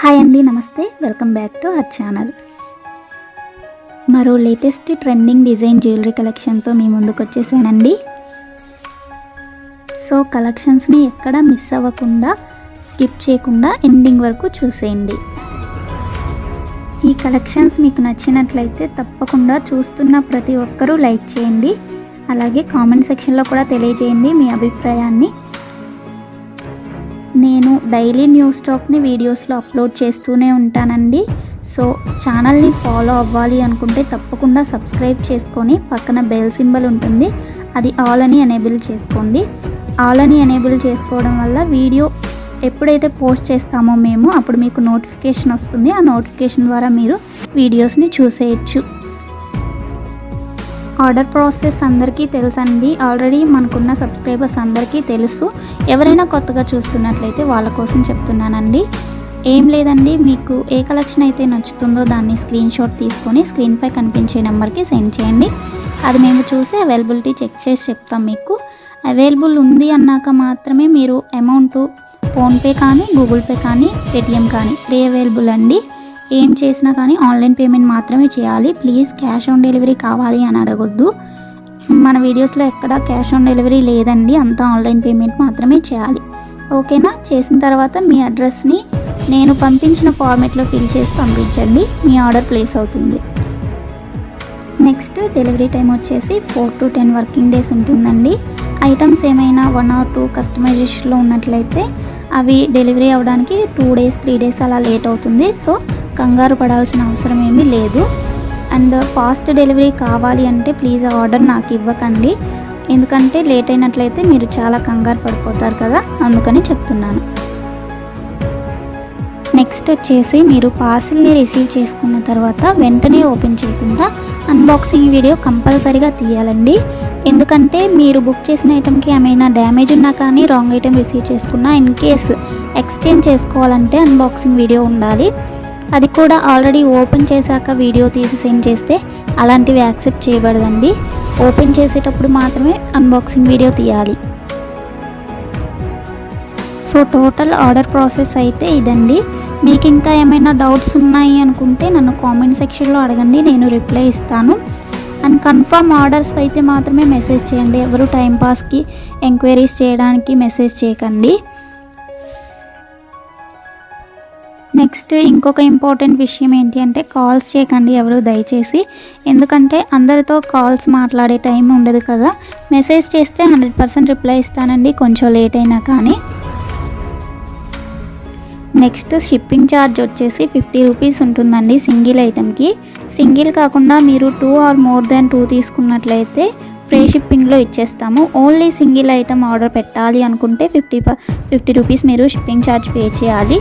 Hi అండి, నమస్తే. Welcome back to our channel. మరో లేటెస్ట్ ట్రెండింగ్ డిజైన్ జ్యువెలరీ కలెక్షన్తో మీ ముందుకు వచ్చేసానండి. సో కలెక్షన్స్ని ఎక్కడ మిస్ అవ్వకుండా, స్కిప్ చేయకుండా ఎండింగ్ వరకు చూసేయండి. ఈ కలెక్షన్స్ మీకు నచ్చినట్లయితే తప్పకుండా చూస్తున్న ప్రతి ఒక్కరూ లైక్ చేయండి. అలాగే కామెంట్ సెక్షన్లో కూడా తెలియజేయండి మీ అభిప్రాయాన్ని. నేను డైలీ న్యూ స్టాక్ని వీడియోస్లో అప్లోడ్ చేస్తూనే ఉంటానండి. సో ఛానల్ని ఫాలో అవ్వాలి అనుకుంటే తప్పకుండా సబ్స్క్రైబ్ చేసుకొని పక్కన బెల్ సింబల్ ఉంటుంది, అది ఆల్ అని ఎనేబుల్ చేసుకోండి. ఆల్ అని ఎనేబుల్ చేసుకోవడం వల్ల వీడియో ఎప్పుడైతే పోస్ట్ చేస్తామో మేము అప్పుడు మీకు నోటిఫికేషన్ వస్తుంది. ఆ నోటిఫికేషన్ ద్వారా మీరు వీడియోస్ని చూసేయచ్చు. ఆర్డర్ ప్రాసెస్ అందరికీ తెలుసండి. ఆల్రెడీ మనకున్న సబ్స్క్రైబర్స్ అందరికీ తెలుసు. ఎవరైనా కొత్తగా చూస్తున్నట్లయితే వాళ్ళ కోసం చెప్తున్నానండి. ఏం లేదండి, మీకు ఏ కలెక్షన్ అయితే నచ్చుతుందో దాన్ని స్క్రీన్ షాట్ తీసుకొని స్క్రీన్పై కనిపించే నెంబర్కి సెండ్ చేయండి. అది మేము చూసి అవైలబిలిటీ చెక్ చేసి చెప్తాం. మీకు అవైలబుల్ ఉంది అన్నాక మాత్రమే మీరు అమౌంట్ ఫోన్పే కానీ, గూగుల్ పే కానీ, పేటిఎం కానీ అవైలబుల్ అండి. ఏం చేసినా కానీ ఆన్లైన్ పేమెంట్ మాత్రమే చేయాలి. ప్లీజ్ క్యాష్ ఆన్ డెలివరీ కావాలి అని అడగొద్దు. మన వీడియోస్లో ఎక్కడ క్యాష్ ఆన్ డెలివరీ లేదండి, అంతా ఆన్లైన్ పేమెంట్ మాత్రమే చేయాలి. ఓకేనా? చేసిన తర్వాత మీ అడ్రస్ని నేను పంపించిన ఫార్మేట్లో ఫిల్ చేసి పంపించండి, మీ ఆర్డర్ ప్లేస్ అవుతుంది. నెక్స్ట్ డెలివరీ టైం వచ్చేసి 4 to 10 వర్కింగ్ డేస్ ఉంటుందండి. ఐటమ్స్ ఏమైనా 1 or 2 కస్టమైజేషన్లో ఉన్నట్లయితే అవి డెలివరీ అవ్వడానికి 2 days 3 days అలా లేట్ అవుతుంది. సో కంగారు పడాల్సిన అవసరం ఏమీ లేదు. అండ్ ఫాస్ట్ డెలివరీ కావాలి అంటే ప్లీజ్ ఆర్డర్ నాకు ఇవ్వకండి, ఎందుకంటే లేట్ అయినట్లయితే మీరు చాలా కంగారు పడిపోతారు కదా, అందుకని చెప్తున్నాను. నెక్స్ట్ వచ్చేసి మీరు పార్సిల్ని రిసీవ్ చేసుకున్న తర్వాత వెంటనే ఓపెన్ చేయకుండా అన్బాక్సింగ్ వీడియో కంపల్సరీగా తీయాలండి. ఎందుకంటే మీరు బుక్ చేసిన ఐటెంకి ఏమైనా డ్యామేజ్ ఉన్నా కానీ, రాంగ్ ఐటెం రిసీవ్ చేసుకున్నా, ఇన్ కేస్ ఎక్స్చేంజ్ చేసుకోవాలంటే అన్బాక్సింగ్ వీడియో ఉండాలి. అది కూడా ఆల్రెడీ ఓపెన్ చేశాక వీడియో తీసి సెండ్ చేస్తే అలాంటివి యాక్సెప్ట్ చేయబడదండి. ఓపెన్ చేసేటప్పుడు మాత్రమే అన్బాక్సింగ్ వీడియో తీయాలి. సో టోటల్ ఆర్డర్ ప్రాసెస్ అయితే ఇదండి. మీకు ఇంకా ఏమైనా డౌట్స్ ఉన్నాయి అనుకుంటే నన్ను కామెంట్ సెక్షన్లో అడగండి, నేను రిప్లై ఇస్తాను. అండ్ కన్ఫర్మ్ ఆర్డర్స్ అయితే మాత్రమే మెసేజ్ చేయండి. ఎవరు టైంపాస్కి ఎంక్వైరీస్ చేయడానికి మెసేజ్ చేయకండి. నెక్స్ట్ ఇంకొక ఇంపార్టెంట్ విషయం ఏంటి అంటే కాల్స్ చేయకండి ఎవరు దయచేసి, ఎందుకంటే అందరితో కాల్స్ మాట్లాడే టైం ఉండదు కదా. మెసేజ్ చేస్తే 100% రిప్లై ఇస్తానండి, కొంచెం లేట్ అయినా కానీ. నెక్స్ట్ షిప్పింగ్ ఛార్జ్ వచ్చేసి 50 రూపీస్ ఉంటుందండి సింగిల్ ఐటెంకి. సింగిల్ కాకుండా మీరు 2 or more than 2 తీసుకున్నట్లయితే ఫ్రీ షిప్పింగ్లో ఇచ్చేస్తాము. ఓన్లీ సింగిల్ ఐటెం ఆర్డర్ పెట్టాలి అనుకుంటే 50 రూపీస్ మీరు షిప్పింగ్ ఛార్జ్ పే చేయాలి.